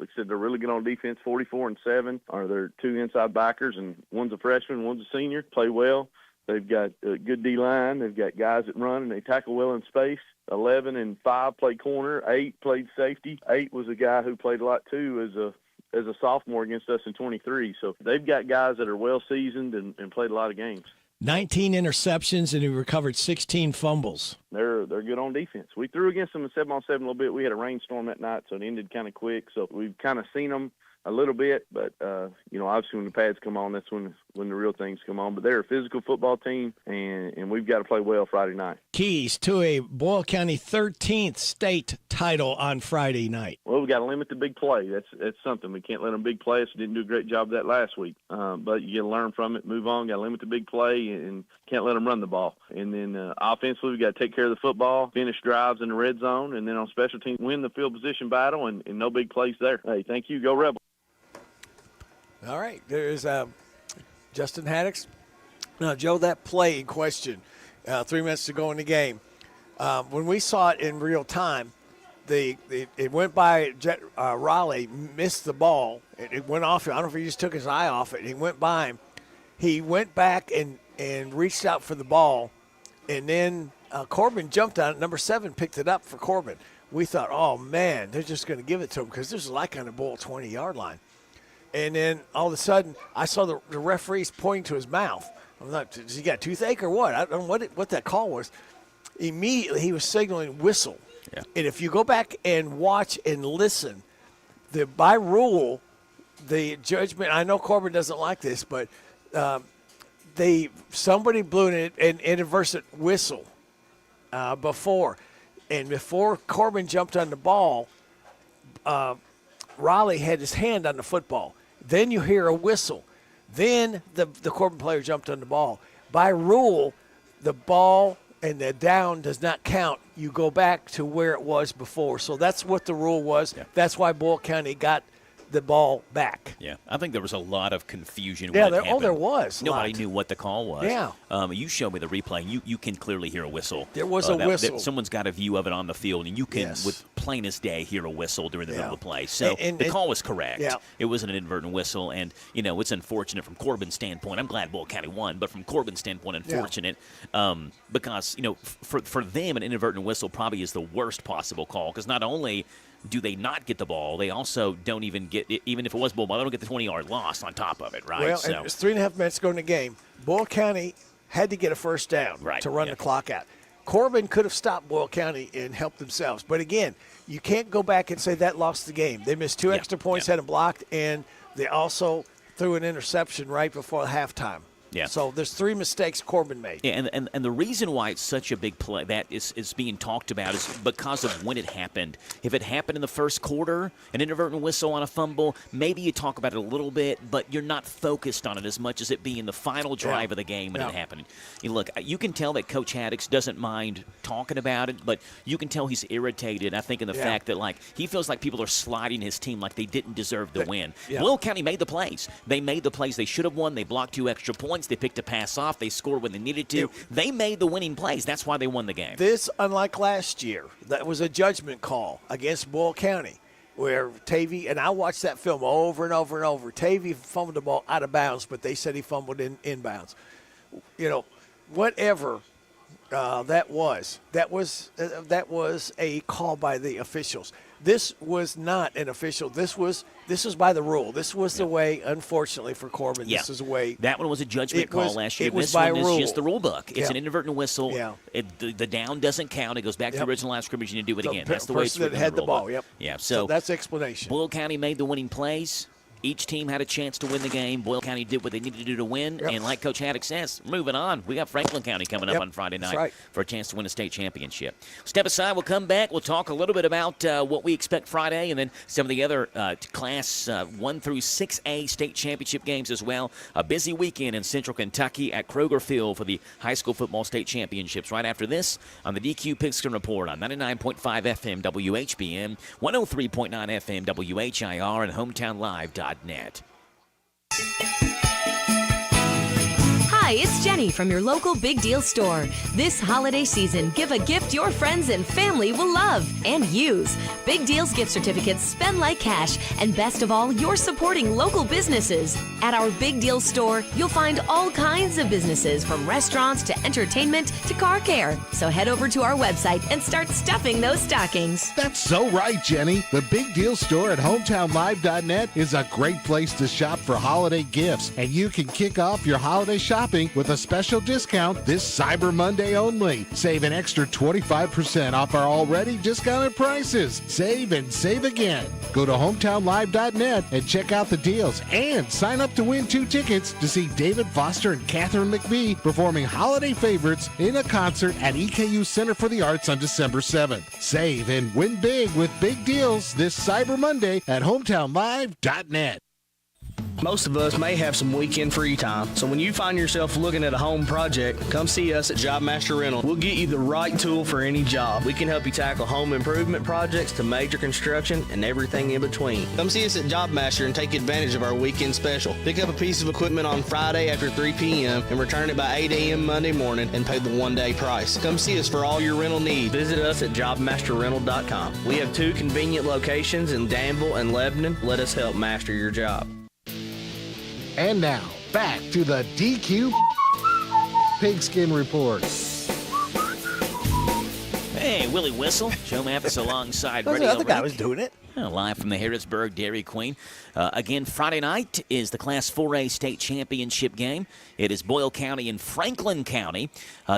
I said, they're really good on defense. 44-7 are their 2 inside backers, and one's a freshman, one's a senior. Play well. They've got a good D-line. They've got guys that run, and they tackle well in space. 11-5 played corner. 8 played safety. 8 was a guy who played a lot too as a sophomore against us in 23. So they've got guys that are well seasoned and played a lot of games. 19 interceptions, and he recovered 16 fumbles. They're good on defense. We threw against them in 7-on-7 a little bit. We had a rainstorm that night, so it ended kind of quick. So we've kind of seen them a little bit, but obviously when the pads come on, that's when when the real things come on. But they're a physical football team, and we've got to play well Friday night. Keys to a Boyle County 13th state title on Friday night. Well, we got to limit the big play. That's something. We can't let them big play us. We didn't do a great job of that last week. But you got to learn from it, move on. Got to limit the big play, and can't let them run the ball. And then offensively, we got to take care of the football, finish drives in the red zone, and then on special teams, win the field position battle, and no big plays there. Hey, thank you. Go Rebels. All right. There's Justin Haddix. Now, Joe, that play in question, 3 minutes to go in the game, when we saw it in real time, it went by Raleigh, missed the ball. It went off. I don't know if he just took his eye off it. He went by him. He went back and reached out for the ball, and then Corbin jumped on it. Number 7 picked it up for Corbin. We thought, oh, man, they're just going to give it to him because there's like on the Boyle 20-yard line. And then all of a sudden, I saw the referees pointing to his mouth. I'm like, does he got toothache or what? I don't know what that call was. Immediately, he was signaling whistle. Yeah. And if you go back and watch and listen, by rule, the judgment, I know Corbin doesn't like this, but somebody blew an inadvertent whistle before. And before Corbin jumped on the ball, Raleigh had his hand on the football. Then you hear a whistle. Then the Corbin player jumped on the ball. By rule, the ball and the down does not count. You go back to where it was before. So that's what the rule was. Yeah. That's why Boyle County got the ball back. Yeah, I think there was a lot of confusion. Yeah, when it happened. there was. Nobody knew what the call was. Yeah. You showed me the replay. You can clearly hear a whistle. There was a whistle. Someone's got a view of it on the field, and you can, with plain as day, hear a whistle during the middle of the play. So the call was correct. Yeah. It was an inadvertent whistle, and, it's unfortunate from Corbin's standpoint. I'm glad Boyle County won, but from Corbin's standpoint, unfortunate because, for them, an inadvertent whistle probably is the worst possible call because not only – do they not get the ball? They also don't even get – even if it was Boyle, they don't get the 20-yard loss on top of it, right? Well, and it's 3.5 minutes to go in the game. Boyle County had to get a first down to run the clock out. Corbin could have stopped Boyle County and helped themselves. But, again, you can't go back and say that lost the game. They missed 2 extra points, had them blocked, and they also threw an interception right before halftime. Yeah. So there's 3 mistakes Corbin made. Yeah, and the reason why it's such a big play that is being talked about is because of when it happened. If it happened in the first quarter, an inadvertent whistle on a fumble, maybe you talk about it a little bit, but you're not focused on it as much as it being the final drive of the game when it happened. Look, you can tell that Coach Haddix doesn't mind talking about it, but you can tell he's irritated, I think, in the fact that, he feels like people are sliding his team like they didn't deserve the win. Boyle County made the plays. They made the plays they should have won. They blocked 2 extra points. They picked a pass off. They scored when they needed to. They made the winning plays. That's why they won the game. This, unlike last year, that was a judgment call against Boyle County where Tavy, and I watched that film over and over and over, Tavy fumbled the ball out of bounds, but they said he fumbled inbounds. Whatever that was a call by the officials. This was not an official. This was by the rule. This was the way, unfortunately, for Corbin. This is the way. That one was a judgment call last year. This by one rule. is just the rule book. It's an inadvertent whistle. Yeah. The down doesn't count. It goes back to the original line of scrimmage and you do it again. That's the way it's written. That had the ball. Yep. Yeah. So that's the explanation. Boyle County made the winning plays. Each team had a chance to win the game. Boyle County did what they needed to do to win. Yep. And like Coach Haddix says, moving on. We got Franklin County coming up on Friday night for a chance to win a state championship. Step aside. We'll come back. We'll talk a little bit about what we expect Friday and then some of the other Class 1 through 6A state championship games as well. A busy weekend in Central Kentucky at Kroger Field for the high school football state championships. Right after this on the DQ Pigskin Report on 99.5 FM WHBM, 103.9 FM WHIR, and HometownLive.net. Hi, it's Jenny from your local Big Deal store. This holiday season, give a gift your friends and family will love and use. Big Deal's gift certificates spend like cash, and best of all, you're supporting local businesses. At our Big Deal store, you'll find all kinds of businesses, from restaurants to entertainment to car care. So head over to our website and start stuffing those stockings. That's so right, Jenny. The Big Deal store at HometownLive.net is a great place to shop for holiday gifts, and you can kick off your holiday shopping clothing with a special discount this Cyber Monday only. Save an extra 25% off our already discounted prices. Save and save again. Go to hometownlive.net and check out the deals and sign up to win 2 tickets to see David Foster and Catherine McBee performing holiday favorites in a concert at EKU Center for the Arts on December 7th. Save and win big with big deals this Cyber Monday at hometownlive.net. Most of us may have some weekend free time, so when you find yourself looking at a home project, come see us at Job Master Rental. We'll get you the right tool for any job. We can help you tackle home improvement projects to major construction and everything in between. Come see us at Job Master and take advantage of our weekend special. Pick up a piece of equipment on Friday after 3 p.m. and return it by 8 a.m. Monday morning and pay the one-day price. Come see us for all your rental needs. Visit us at jobmasterrental.com. We have 2 convenient locations in Danville and Lebanon. Let us help master your job. And now, back to the DQ Pigskin Report. Hey, Willie Whistle, Joe Mathis alongside The Radio other guy Rick. was doing it. Live from the Harrisburg Dairy Queen. Again, Friday night is the Class 4A state championship game. It is Boyle County and Franklin County.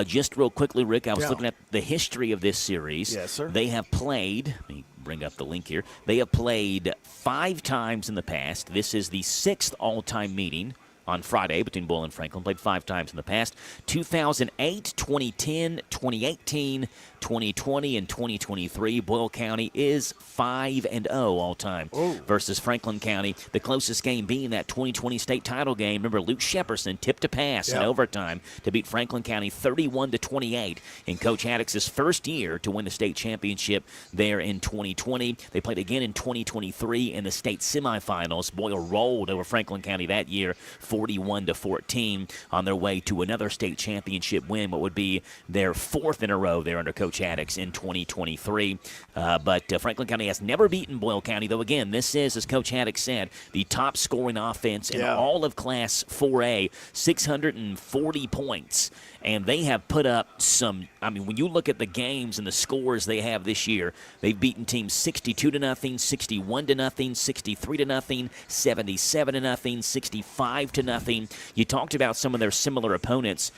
Just real quickly, Rick, I was looking at the history of this series. Yes, sir. They have played, let me bring up the link here. They have played 5 times in the past. This is the 6th all-time meeting on Friday between Boyle and Franklin. Played 5 times in the past. 2008, 2010, 2018, 2020, and 2023. Boyle County is 5-0 all-time versus Franklin County. The closest game being that 2020 state title game. Remember, Luke Shepperson tipped a pass in overtime to beat Franklin County 31-28 in Coach Haddock's first year to win the state championship there in 2020. They played again in 2023 in the state semifinals. Boyle rolled over Franklin County that year 41-14 on their way to another state championship win, what would be their 4th in a row there under Coach Haddock's in 2023. But Franklin County has never beaten Boyle County, though again, this is, as Coach Haddock said, the top scoring offense in all of Class 4A, 640 points. And they have put up some, I mean, when you look at the games and the scores they have this year, they've beaten teams 62-0, 61-0, 63-0, 77-0, 65-0. You talked about some of their similar opponents.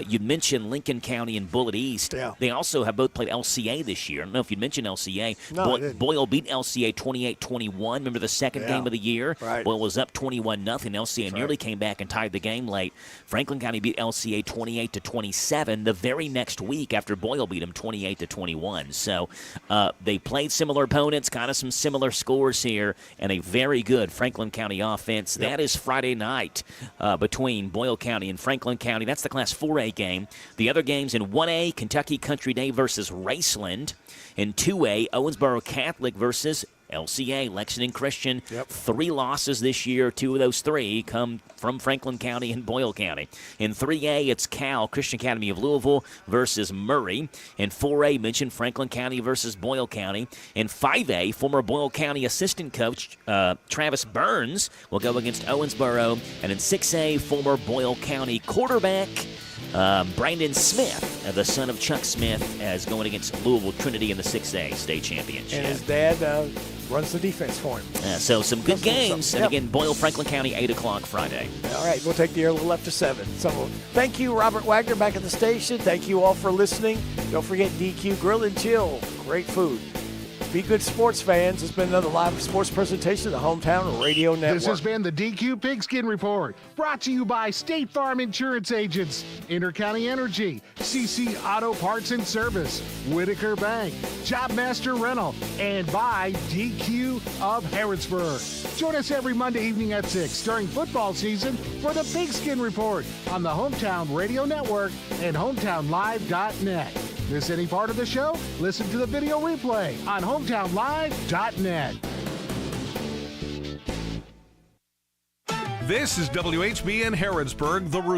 You mentioned Lincoln County and Bullitt East. Yeah. They also have both played LCA this year. I don't know if you mentioned LCA. No, I didn't. Boyle beat LCA 28-21. Remember the second game of the year? Right. Boyle was up 21-0. LCA nearly came back and tied the game late. Franklin County beat LCA 28-27 the very next week after Boyle beat them 28-21. So they played similar opponents, kind of some similar scores here, and a very good Franklin County offense. Yep. That is Friday night between Boyle County and Franklin County. That's the Class 4A game. The other games in 1A, Kentucky Country Day versus Raceland. In 2A, Owensboro Catholic versus LCA, Lexington Christian. 3 losses this year. 2 of those 3 come from Franklin County and Boyle County. In 3A, it's Cal, Christian Academy of Louisville versus Murray. In 4A, mentioned Franklin County versus Boyle County. In 5A, former Boyle County assistant coach Travis Burns will go against Owensboro. And in 6A, former Boyle County quarterback Brandon Smith, the son of Chuck Smith, is going against Louisville Trinity in the 6A state championship. And his dad runs the defense for him. So some good games. And again, Boyle, Franklin County, 8 o'clock Friday. All right, we'll take the air a little after 7. So thank you, Robert Wagner, back at the station. Thank you all for listening. Don't forget DQ Grill and Chill. Great food. Be good sports fans. It's been another live sports presentation of the Hometown Radio Network. This has been the DQ Pigskin Report, brought to you by State Farm Insurance Agents, Intercounty Energy, CC Auto Parts and Service, Whitaker Bank, Jobmaster Rental, and by DQ of Harrodsburg. Join us every Monday evening at 6 during football season for the Pigskin Report on the Hometown Radio Network and hometownlive.net. Miss any part of the show? Listen to the video replay on hometownlive.net. This is WHBN Harrodsburg, the Rooster.